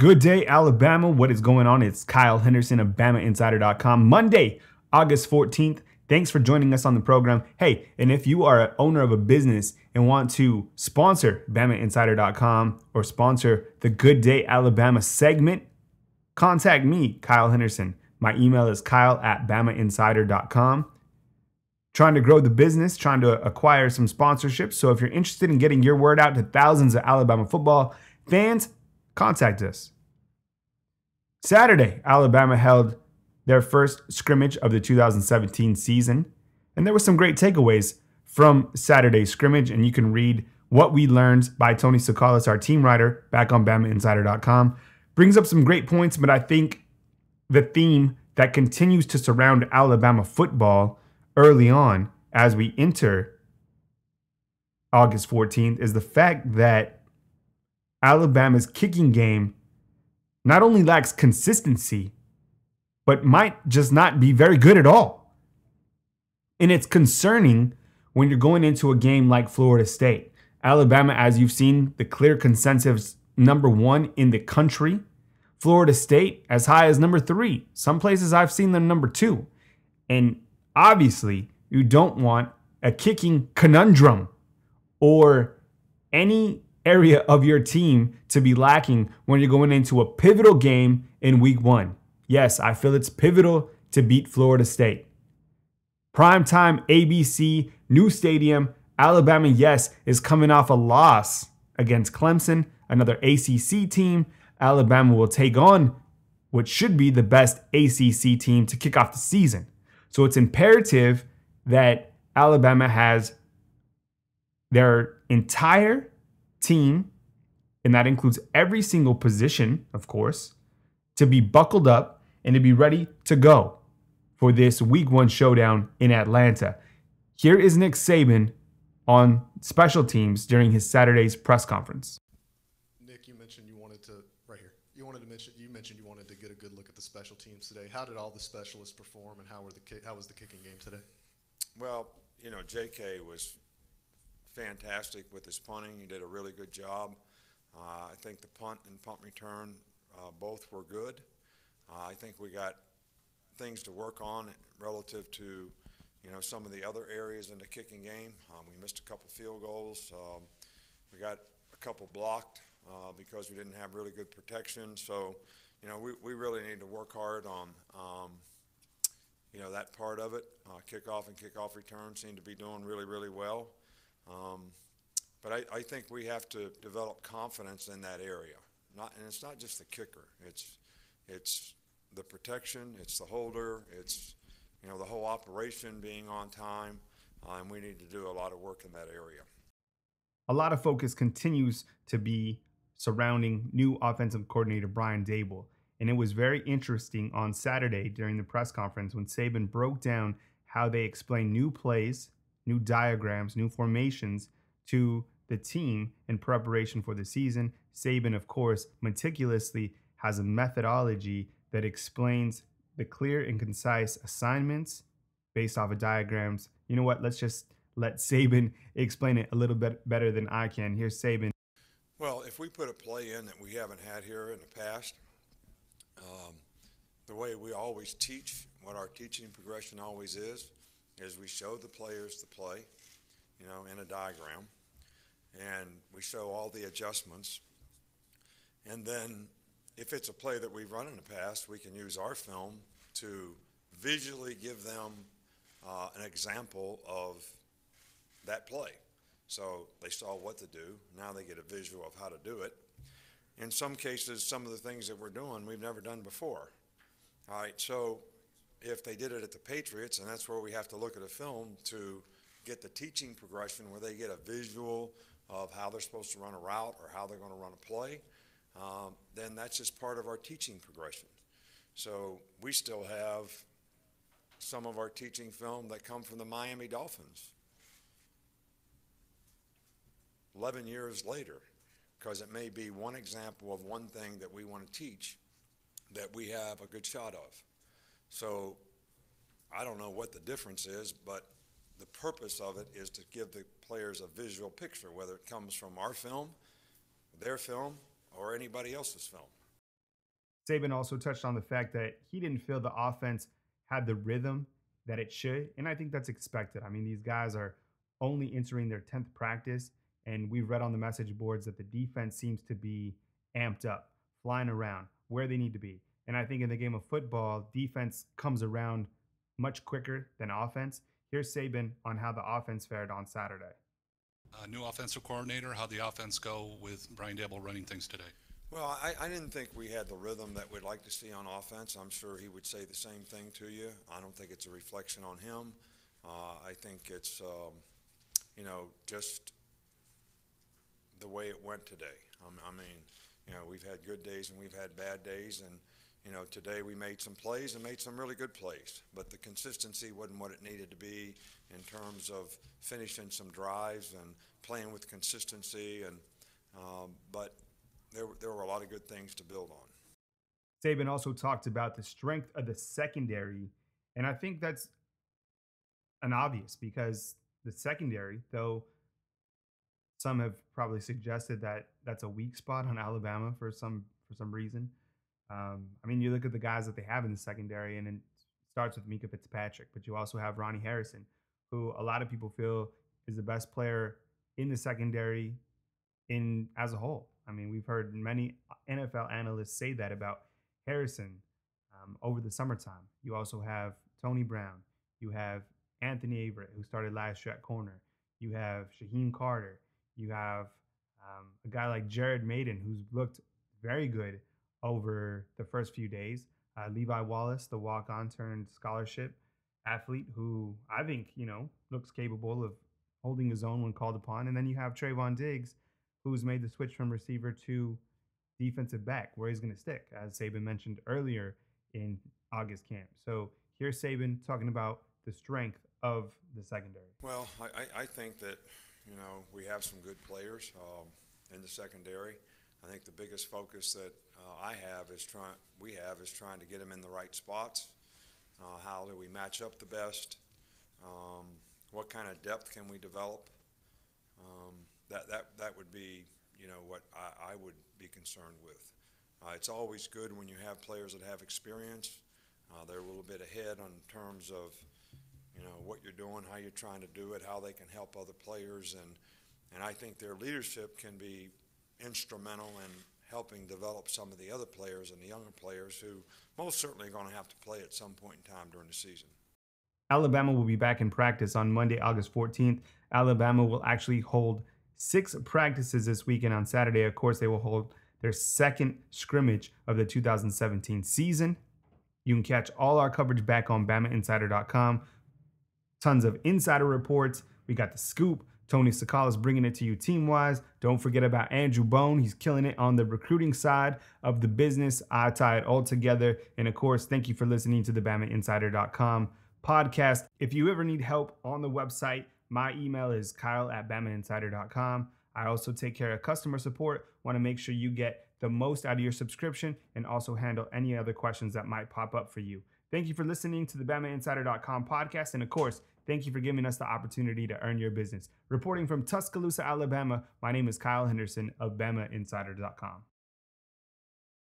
Good day, Alabama. What is going on? It's Kyle Henderson of BamaInsider.com. Monday, August 14th. Thanks for joining us on the program. Hey, and if you are an owner of a business and want to sponsor BamaInsider.com or sponsor the Good Day Alabama segment, contact me, Kyle Henderson. My email is kyle@BamaInsider.com. Trying to grow the business, trying to acquire some sponsorships. So if you're interested in getting your word out to thousands of Alabama football fans, contact us. Saturday, Alabama held their first scrimmage of the 2017 season, and there were some great takeaways from Saturday's scrimmage, and you can read what we learned by Tony Sakalis, our team writer, back on BamaInsider.com. Brings up some great points, but I think the theme that continues to surround Alabama football early on as we enter August 14th is the fact that Alabama's kicking game not only lacks consistency, but might just not be very good at all. And it's concerning when you're going into a game like Florida State. Alabama, as you've seen, the clear consensus #1 in the country. Florida State as high as #3. Some places I've seen them #2. And obviously, you don't want a kicking conundrum or any area of your team to be lacking when you're going into a pivotal game in week 1. Yes, I feel it's pivotal to beat Florida State. Primetime ABC, new stadium. Alabama, yes, is coming off a loss against Clemson, another ACC team. Alabama will take on what should be the best ACC team to kick off the season. So it's imperative that Alabama has their entire team, and that includes every single position, of course, to be buckled up and to be ready to go for this week 1 showdown in Atlanta. Here is Nick Saban on special teams during his Saturday's press conference. Nick, you mentioned you wanted to, right here, you mentioned you wanted to get a good look at the special teams today. How did all the specialists perform, and how was the kicking game today? Well, JK was fantastic with his punting. He did a really good job. I think the punt and punt return both were good. I think we got things to work on relative to some of the other areas in the kicking game. We missed a couple field goals. We got a couple blocked because we didn't have really good protection. So we really need to work hard on that part of it. Kickoff and kickoff return seem to be doing really, really well. But I think we have to develop confidence in that area. And it's not just the kicker. It's the protection. It's the holder. It's the whole operation being on time. And we need to do a lot of work in that area. A lot of focus continues to be surrounding new offensive coordinator Brian Daboll. And it was very interesting on Saturday during the press conference when Saban broke down how they explain new plays, new diagrams, new formations to the team in preparation for the season. Saban, of course, meticulously has a methodology that explains the clear and concise assignments based off of diagrams. You know what? Let's just let Saban explain it a little bit better than I can. Here's Saban. Well, if we put a play in that we haven't had here in the past, the way we always teach, what our teaching progression always is we show the players the play, in a diagram, and we show all the adjustments. And then if it's a play that we've run in the past, we can use our film to visually give them an example of that play. So they saw what to do. Now they get a visual of how to do it. In some cases, some of the things that we're doing, we've never done before. All right, so if they did it at the Patriots, and that's where we have to look at a film to get the teaching progression where they get a visual of how they're supposed to run a route or how they're going to run a play, then that's just part of our teaching progression. So we still have some of our teaching film that come from the Miami Dolphins 11 years later, because it may be one example of one thing that we want to teach that we have a good shot of. So I don't know what the difference is, but the purpose of it is to give the players a visual picture, whether it comes from our film, their film, or anybody else's film. Saban also touched on the fact that he didn't feel the offense had the rhythm that it should. And I think that's expected. I mean, these guys are only entering their 10th practice. And we've read on the message boards that the defense seems to be amped up, flying around where they need to be. And I think in the game of football, defense comes around much quicker than offense. Here's Saban on how the offense fared on Saturday. New offensive coordinator, how'd the offense go with Brian Daboll running things today? Well, I didn't think we had the rhythm that we'd like to see on offense. I'm sure he would say the same thing to you. I don't think it's a reflection on him. I think it's, just the way it went today. I mean, we've had good days and we've had bad days, and today we made some plays and made some really good plays, but the consistency wasn't what it needed to be in terms of finishing some drives and playing with consistency. And but there were a lot of good things to build on. Saban also talked about the strength of the secondary, and I think that's an obvious because the secondary, though some have probably suggested that that's a weak spot on Alabama for some reason. I mean, you look at the guys that they have in the secondary, and it starts with Mika Fitzpatrick, but you also have Ronnie Harrison, who a lot of people feel is the best player in the secondary as a whole. I mean, we've heard many NFL analysts say that about Harrison over the summertime. You also have Tony Brown. You have Anthony Averett, who started last year at corner. You have Shaheem Carter. You have a guy like Jared Maiden, who's looked very good over the first few days. Levi Wallace, the walk-on turned scholarship athlete, who I think, looks capable of holding his own when called upon. And then you have Trayvon Diggs, who's made the switch from receiver to defensive back, where he's going to stick, as Saban mentioned earlier in August camp. So here's Saban talking about the strength of the secondary. Well, I think that, we have some good players in the secondary. I think the biggest focus that we have is trying to get them in the right spots. How do we match up the best? What kind of depth can we develop? That would be, what I would be concerned with. It's always good when you have players that have experience. They're a little bit ahead in terms of, what you're doing, how you're trying to do it, how they can help other players, and I think their leadership can be instrumental in helping develop some of the other players and the younger players who most certainly are going to have to play at some point in time during the season. Alabama will be back in practice on Monday, August 14th. Alabama will actually hold 6 practices this weekend. On Saturday, of course, they will hold their second scrimmage of the 2017 season. You can catch all our coverage back on BamaInsider.com. Tons of insider reports. We got the scoop. Tony Sakala's bringing it to you team-wise. Don't forget about Andrew Bone. He's killing it on the recruiting side of the business. I tie it all together. And of course, thank you for listening to the BamaInsider.com podcast. If you ever need help on the website, my email is kyle@BamaInsider.com. I also take care of customer support. Want to make sure you get the most out of your subscription and also handle any other questions that might pop up for you. Thank you for listening to the BamaInsider.com podcast. And of course, thank you for giving us the opportunity to earn your business. Reporting from Tuscaloosa, Alabama, my name is Kyle Henderson of BamaInsider.com.